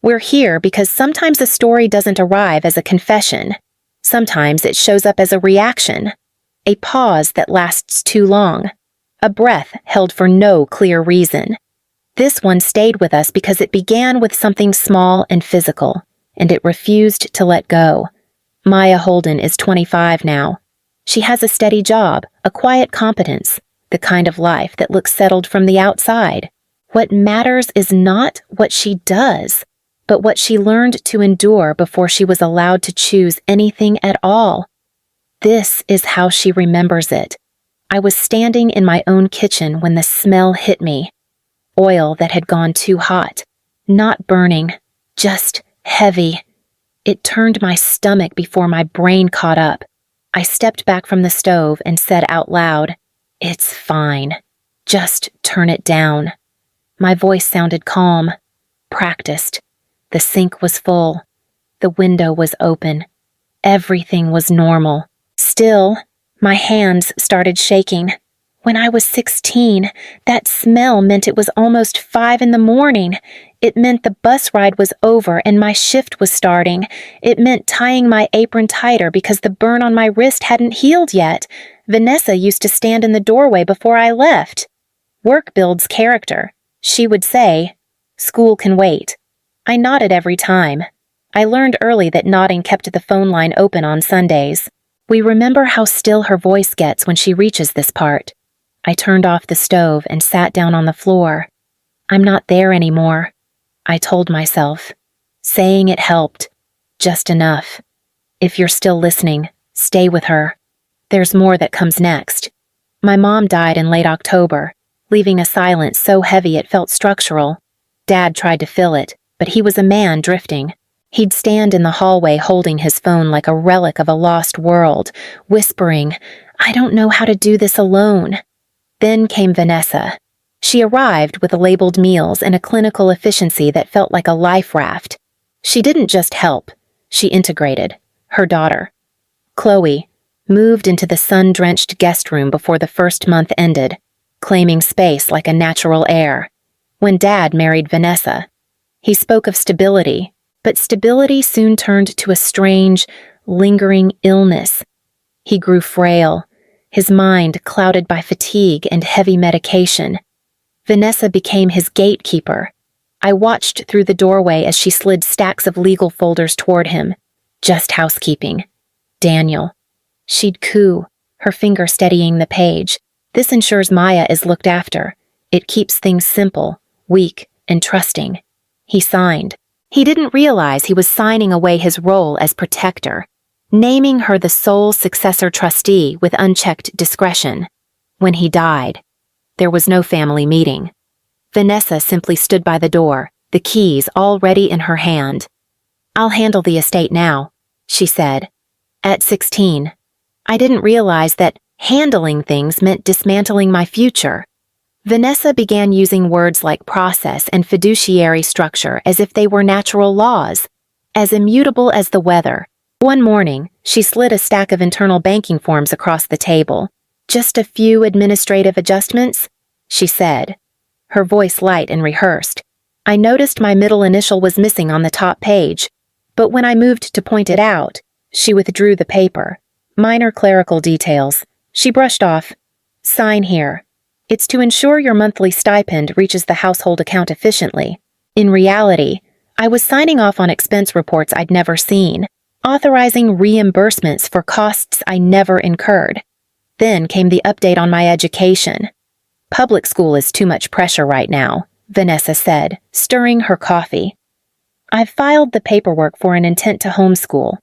We're here because sometimes a story doesn't arrive as a confession. Sometimes it shows up as a reaction, a pause that lasts too long, a breath held for no clear reason. This one stayed with us because it began with something small and physical, and it refused to let go. Maya Holden is 25 now. She has a steady job, a quiet competence, the kind of life that looks settled from the outside. What matters is not what she does, but what she learned to endure before she was allowed to choose anything at all. This is how she remembers it. I was standing in my own kitchen when the smell hit me. Oil that had gone too hot. Not burning, just heavy. It turned my stomach before my brain caught up. I stepped back from the stove and said out loud, "It's fine. Just turn it down." My voice sounded calm, practiced. The sink was full. The window was open. Everything was normal. Still, my hands started shaking. When I was 16, that smell meant it was almost 5 in the morning. It meant the bus ride was over and my shift was starting. It meant tying my apron tighter because the burn on my wrist hadn't healed yet. Vanessa used to stand in the doorway before I left. "Work builds character," she would say. "School can wait." I nodded every time. I learned early that nodding kept the phone line open on Sundays. We remember how still her voice gets when she reaches this part. I turned off the stove and sat down on the floor. I'm not there anymore, I told myself. Saying it helped. Just enough. If you're still listening, stay with her. There's more that comes next. My mom died in late October, leaving a silence so heavy it felt structural. Dad tried to fill it, but he was a man drifting. He'd stand in the hallway holding his phone like a relic of a lost world, whispering, "I don't know how to do this alone." Then came Vanessa. She arrived with labeled meals and a clinical efficiency that felt like a life raft. She didn't just help, she integrated. Her daughter, Chloe, moved into the sun-drenched guest room before the first month ended, claiming space like a natural heir. When Dad married Vanessa, he spoke of stability, but stability soon turned to a strange, lingering illness. He grew frail, his mind clouded by fatigue and heavy medication. Vanessa became his gatekeeper. I watched through the doorway as she slid stacks of legal folders toward him. Just housekeeping. Daniel. She'd coo, her finger steadying the page. This ensures Maya is looked after. It keeps things simple, weak, and trusting. He signed. He didn't realize he was signing away his role as protector, naming her the sole successor trustee with unchecked discretion. When he died, there was no family meeting. Vanessa simply stood by the door, the keys already in her hand. "I'll handle the estate now," she said. At 16, I didn't realize that handling things meant dismantling my future. Vanessa began using words like process and fiduciary structure as if they were natural laws, as immutable as the weather. One morning, she slid a stack of internal banking forms across the table. "Just a few administrative adjustments," she said, her voice light and rehearsed. I noticed my middle initial was missing on the top page, but when I moved to point it out, she withdrew the paper. "Minor clerical details," she brushed off. "Sign here. It's to ensure your monthly stipend reaches the household account efficiently." In reality, I was signing off on expense reports I'd never seen, authorizing reimbursements for costs I never incurred. Then came the update on my education. "Public school is too much pressure right now," Vanessa said, stirring her coffee. "I've filed the paperwork for an intent to homeschool.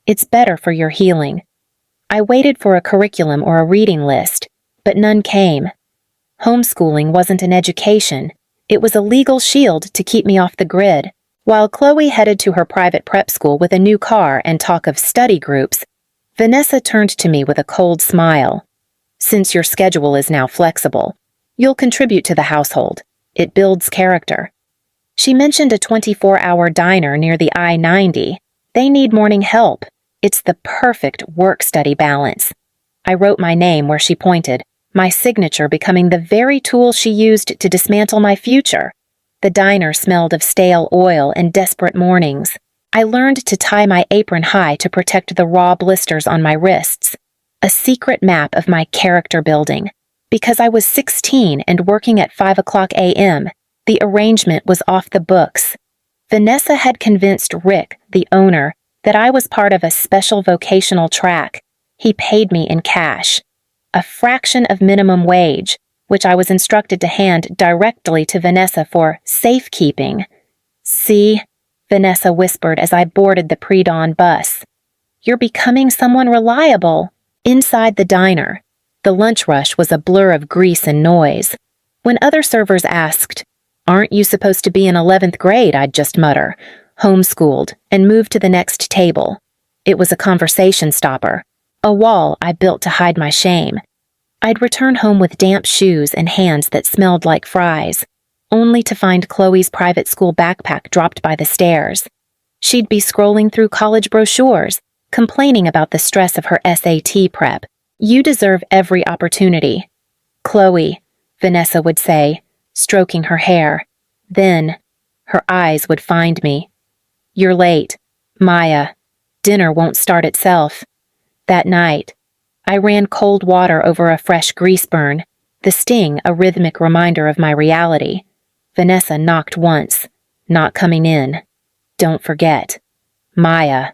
It's better for your healing." I waited for a curriculum or a reading list, but none came. Homeschooling wasn't an education. It was a legal shield to keep me off the grid. While Chloe headed to her private prep school with a new car and talk of study groups, Vanessa turned to me with a cold smile. "Since your schedule is now flexible, you'll contribute to the household. It builds character." She mentioned a 24-hour diner near the I-90. They need morning help. It's the perfect work-study balance. I wrote my name where she pointed, my signature becoming the very tool she used to dismantle my future. The diner smelled of stale oil and desperate mornings. I learned to tie my apron high to protect the raw blisters on my wrists. A secret map of my character building. Because I was 16 and working at 5 o'clock a.m., the arrangement was off the books. Vanessa had convinced Rick, the owner, that I was part of a special vocational track. He paid me in cash. A fraction of minimum wage, which I was instructed to hand directly to Vanessa for safekeeping. "See," Vanessa whispered as I boarded the pre-dawn bus. "You're becoming someone reliable." Inside the diner, the lunch rush was a blur of grease and noise. When other servers asked, "Aren't you supposed to be in 11th grade?" I'd just mutter, "Homeschooled," and move to the next table. It was a conversation stopper, a wall I built to hide my shame. I'd return home with damp shoes and hands that smelled like fries, only to find Chloe's private school backpack dropped by the stairs. She'd be scrolling through college brochures, complaining about the stress of her SAT prep. "You deserve every opportunity." "Chloe," Vanessa would say, stroking her hair. Then, her eyes would find me. "You're late. Maya, dinner won't start itself." That night, I ran cold water over a fresh grease burn, the sting a rhythmic reminder of my reality. Vanessa knocked once, not coming in. "Don't forget. Maya,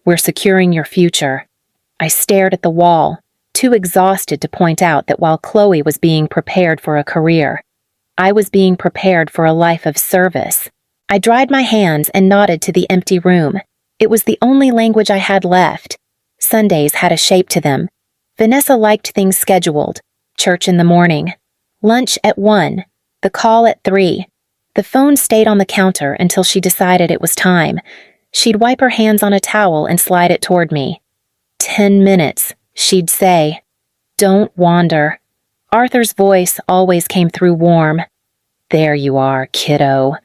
we're securing your future." I stared at the wall, too exhausted to point out that while Chloe was being prepared for a career, I was being prepared for a life of service. I dried my hands and nodded to the empty room. It was the only language I had left. Sundays had a shape to them. Vanessa liked things scheduled. Church in the morning. Lunch at 1. The call at 3. The phone stayed on the counter until she decided it was time. She'd wipe her hands on a towel and slide it toward me. 10 minutes, she'd say. "Don't wander." Arthur's voice always came through warm. "There you are, kiddo."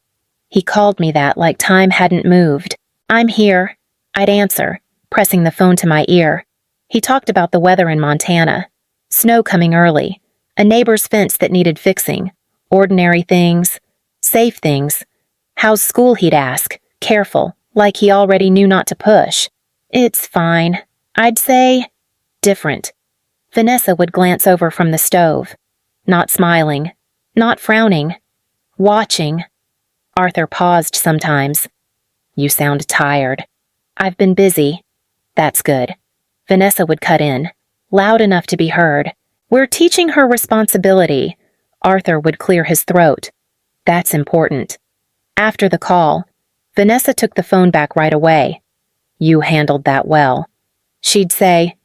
He called me that like time hadn't moved. "I'm here," I'd answer, pressing the phone to my ear. He talked about the weather in Montana. Snow coming early. A neighbor's fence that needed fixing. Ordinary things. Safe things. "How's school?" he'd ask, careful, like he already knew not to push. "It's fine," I'd say. "Different." Vanessa would glance over from the stove. Not smiling. Not frowning. Watching. Arthur paused sometimes. "You sound tired." "I've been busy." "That's good." Vanessa would cut in, loud enough to be heard. "We're teaching her responsibility." Arthur would clear his throat. "That's important." After the call, Vanessa took the phone back right away. "You handled that well." She'd say,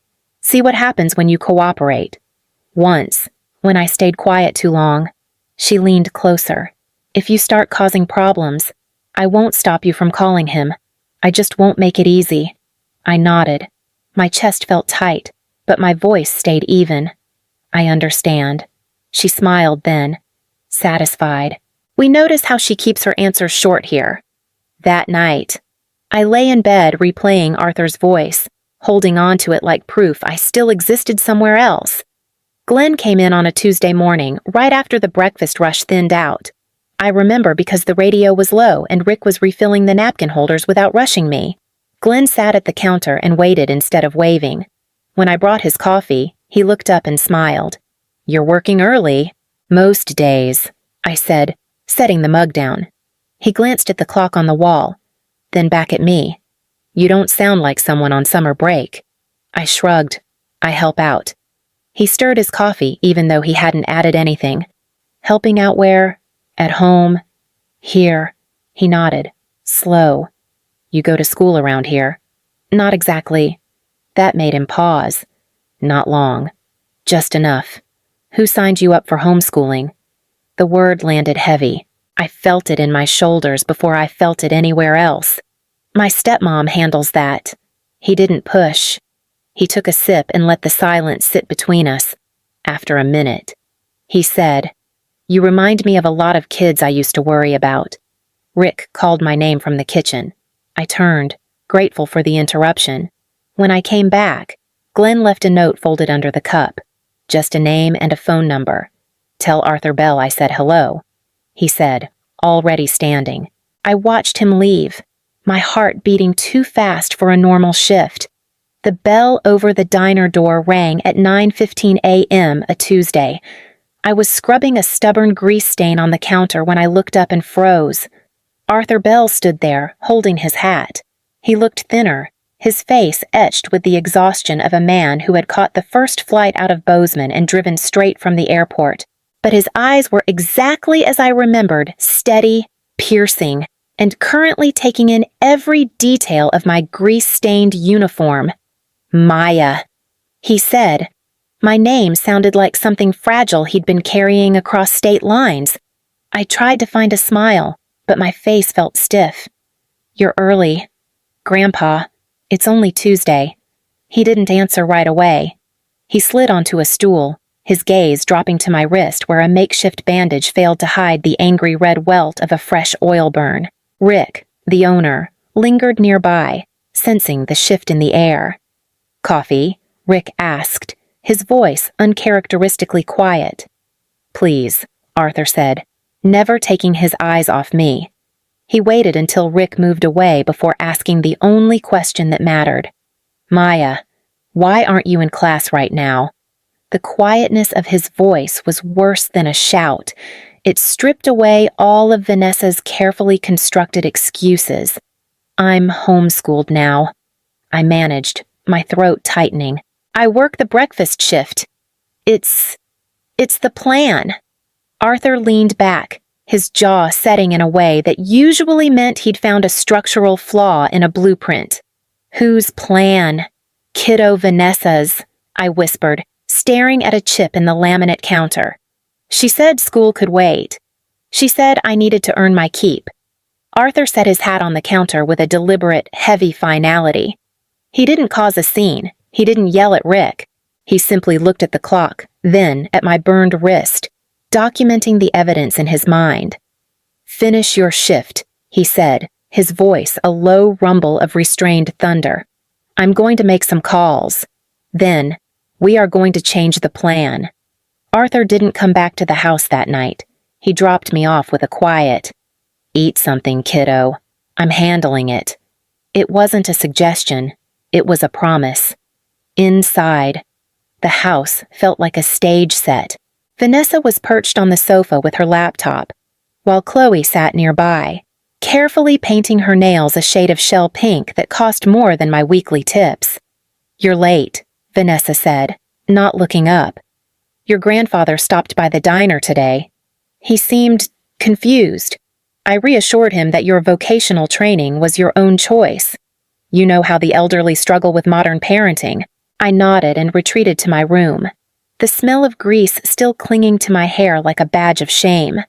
"See what happens when you cooperate." Once, when I stayed quiet too long, she leaned closer. "If you start causing problems, I won't stop you from calling him. I just won't make it easy." I nodded. My chest felt tight, but my voice stayed even. "I understand." She smiled then, satisfied. We notice how she keeps her answers short here. That night, I lay in bed replaying Arthur's voice, holding on to it like proof I still existed somewhere else. Glenn came in on a Tuesday morning, right after the breakfast rush thinned out. I remember because the radio was low and Rick was refilling the napkin holders without rushing me. Glenn sat at the counter and waited instead of waving. When I brought his coffee, he looked up and smiled. "You're working early." "Most days," I said, setting the mug down. He glanced at the clock on the wall, then back at me. "You don't sound like someone on summer break." I shrugged. "I help out." He stirred his coffee even though he hadn't added anything. "Helping out where?" "At home." "Here." He nodded. Slow. "You go to school around here?" "Not exactly." That made him pause. "Not long. Just enough. Who signed you up for homeschooling?" The word landed heavy. I felt it in my shoulders before I felt it anywhere else. "My stepmom handles that." He didn't push. He took a sip and let the silence sit between us. After a minute, he said, "You remind me of a lot of kids I used to worry about." Rick called my name from the kitchen. I turned, grateful for the interruption. When I came back, Glenn left a note folded under the cup. Just a name and a phone number. "Tell Arthur Bell I said hello." He said, already standing. I watched him leave, my heart beating too fast for a normal shift. The bell over the diner door rang at 9:15 a.m. a Tuesday. I was scrubbing a stubborn grease stain on the counter when I looked up and froze. Arthur Bell stood there, holding his hat. He looked thinner, his face etched with the exhaustion of a man who had caught the first flight out of Bozeman and driven straight from the airport. But his eyes were exactly as I remembered, steady, piercing, and currently taking in every detail of my grease-stained uniform. Maya, he said. My name sounded like something fragile he'd been carrying across state lines. I tried to find a smile, but my face felt stiff. You're early. Grandpa, it's only Tuesday. He didn't answer right away. He slid onto a stool, his gaze dropping to my wrist where a makeshift bandage failed to hide the angry red welt of a fresh oil burn. Rick, the owner, lingered nearby, sensing the shift in the air. Coffee? Rick asked, his voice uncharacteristically quiet. Please, Arthur said, never taking his eyes off me. He waited until Rick moved away before asking the only question that mattered. Maya, why aren't you in class right now? The quietness of his voice was worse than a shout. It stripped away all of Vanessa's carefully constructed excuses. I'm homeschooled now. I managed, my throat tightening. I work the breakfast shift. It's the plan. Arthur leaned back, his jaw setting in a way that usually meant he'd found a structural flaw in a blueprint. Whose plan? Kiddo Vanessa's, I whispered, staring at a chip in the laminate counter. She said school could wait. She said I needed to earn my keep. Arthur set his hat on the counter with a deliberate, heavy finality. He didn't cause a scene. He didn't yell at Rick. He simply looked at the clock, then at my burned wrist, documenting the evidence in his mind. Finish your shift, he said, his voice a low rumble of restrained thunder. I'm going to make some calls. Then, we are going to change the plan. Arthur didn't come back to the house that night. He dropped me off with a quiet, "Eat something, kiddo. I'm handling it." It wasn't a suggestion. It was a promise. Inside, the house felt like a stage set. Vanessa was perched on the sofa with her laptop, while Chloe sat nearby, carefully painting her nails a shade of shell pink that cost more than my weekly tips. You're late, Vanessa said, not looking up. Your grandfather stopped by the diner today. He seemed confused. I reassured him that your vocational training was your own choice. You know how the elderly struggle with modern parenting. I nodded and retreated to my room, the smell of grease still clinging to my hair like a badge of shame.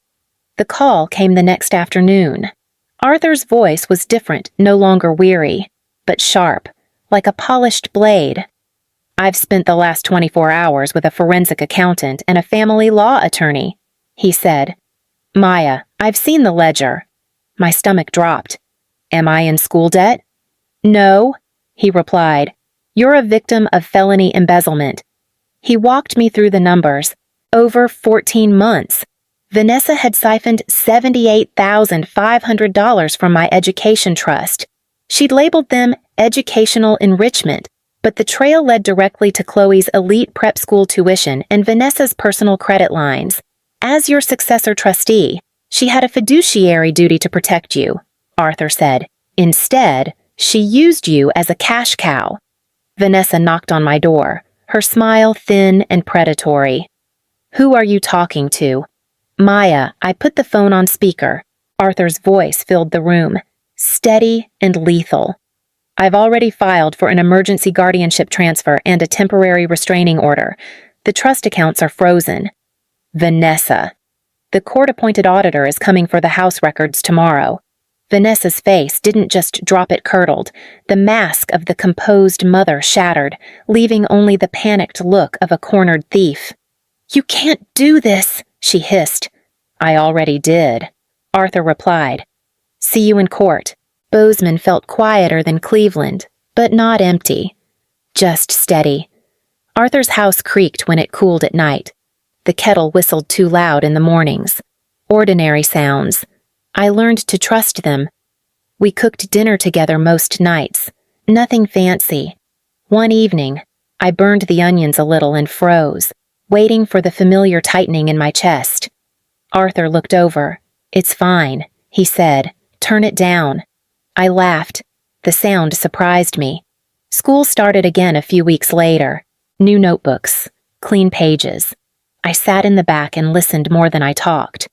The call came the next afternoon. Arthur's voice was different, no longer weary, but sharp, like a polished blade. I've spent the last 24 hours with a forensic accountant and a family law attorney, he said. Maya, I've seen the ledger. My stomach dropped. Am I in school debt? No, he replied. You're a victim of felony embezzlement. He walked me through the numbers. Over 14 months. Vanessa had siphoned $78,500 from my education trust. She'd labeled them educational enrichment, but the trail led directly to Chloe's elite prep school tuition and Vanessa's personal credit lines. As your successor trustee, she had a fiduciary duty to protect you, Arthur said. Instead, she used you as a cash cow. Vanessa knocked on my door, her smile thin and predatory. Who are you talking to? Maya, I put the phone on speaker. Arthur's voice filled the room, steady and lethal. I've already filed for an emergency guardianship transfer and a temporary restraining order. The trust accounts are frozen. Vanessa. The court-appointed auditor is coming for the house records tomorrow. Vanessa's face didn't just drop, it curdled. The mask of the composed mother shattered, leaving only the panicked look of a cornered thief. You can't do this, she hissed. I already did, Arthur replied. See you in court. Bozeman felt quieter than Cleveland, but not empty. Just steady. Arthur's house creaked when it cooled at night. The kettle whistled too loud in the mornings. Ordinary sounds. I learned to trust them. We cooked dinner together most nights. Nothing fancy. One evening, I burned the onions a little and froze, waiting for the familiar tightening in my chest. Arthur looked over. "It's fine," he said. "Turn it down." I laughed. The sound surprised me. School started again a few weeks later. New notebooks, clean pages. I sat in the back and listened more than I talked.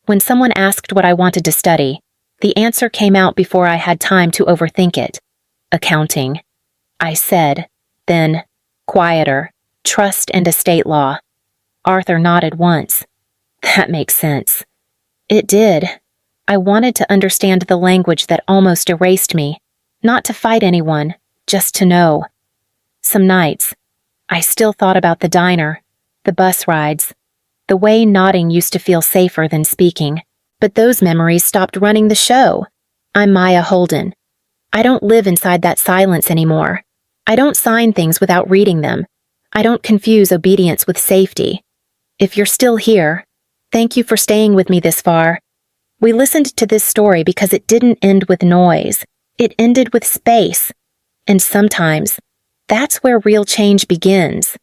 When someone asked what I wanted to study, the answer came out before I had time to overthink it. Accounting. I said, then, quieter, trust and estate law. Arthur nodded once. That makes sense. It did. I wanted to understand the language that almost erased me, not to fight anyone, just to know. Some nights, I still thought about the diner, the bus rides, the way nodding used to feel safer than speaking. But those memories stopped running the show. I'm Maya Holden. I don't live inside that silence anymore. I don't sign things without reading them. I don't confuse obedience with safety. If you're still here, thank you for staying with me this far. We listened to this story because it didn't end with noise. It ended with space. And sometimes, that's where real change begins.